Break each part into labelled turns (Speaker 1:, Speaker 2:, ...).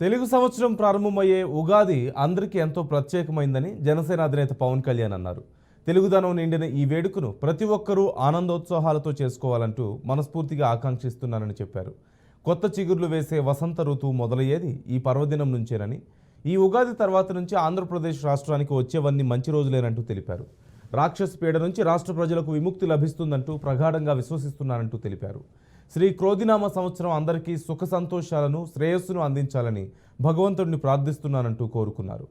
Speaker 1: తెలుగు సంవత్సరం ప్రారంభమయ్యే ఉగాది అందరికీ ఎంతో ప్రత్యేకమైందని జనసేన అధినేత పవన్ కళ్యాణ్ అన్నారు. తెలుగుదనం నిండిన ఈ వేడుకను ప్రతి ఒక్కరూ ఆనందోత్సాహాలతో చేసుకోవాలంటూ మనస్ఫూర్తిగా ఆకాంక్షిస్తున్నానని చెప్పారు. కొత్త చిగుర్లు వేసే వసంత ఋతువు మొదలయ్యేది ఈ పర్వదినం నుంచేనని, ఈ ఉగాది తర్వాత నుంచి ఆంధ్రప్రదేశ్ రాష్ట్రానికి వచ్చేవన్నీ మంచి రోజులేనంటూ తెలిపారు. రాక్షస పీడ నుంచి రాష్ట్ర ప్రజలకు విముక్తి లభిస్తుందంటూ ప్రగాఢంగా విశ్వసిస్తున్నానంటూ తెలిపారు. శ్రీ క్రోధినామ సంవత్సరం అందరికీ సుఖ సంతోషాలను, శ్రేయస్సును అందించాలని భగవంతుడిని ప్రార్థిస్తున్నానంటూ కోరుకున్నారు.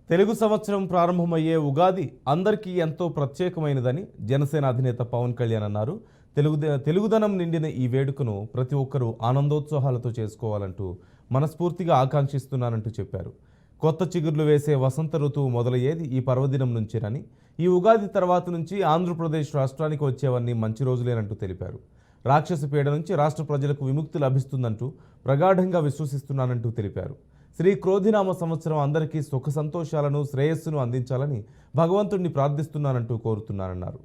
Speaker 1: తెలుగు సంవత్సరం ప్రారంభమయ్యే ఉగాది అందరికీ ఎంతో ప్రత్యేకమైనదని జనసేన అధినేత పవన్ కళ్యాణ్ అన్నారు. తెలుగుదనం నిండిన ఈ వేడుకను ప్రతి ఒక్కరూ ఆనందోత్సాహాలతో చేసుకోవాలంటూ మనస్ఫూర్తిగా ఆకాంక్షిస్తున్నానంటూ చెప్పారు. కొత్త చిగుర్లు వేసే వసంత ఋతువు మొదలయ్యేది ఈ పర్వదినం నుంచేనని, ఈ ఉగాది తర్వాత నుంచి ఆంధ్రప్రదేశ్ రాష్ట్రానికి వచ్చేవన్నీ మంచి రోజులేనంటూ తెలిపారు. రాక్షస పీడ నుంచి రాష్ట్ర ప్రజలకు విముక్తి లభిస్తుందంటూ ప్రగాఢంగా విశ్వసిస్తున్నానంటూ తెలిపారు. శ్రీ క్రోధినామ సంవత్సరం అందరికీ సుఖ సంతోషాలను, శ్రేయస్సును అందించాలని భగవంతుడిని ప్రార్థిస్తున్నానంటూ కోరుతున్నానన్నారు.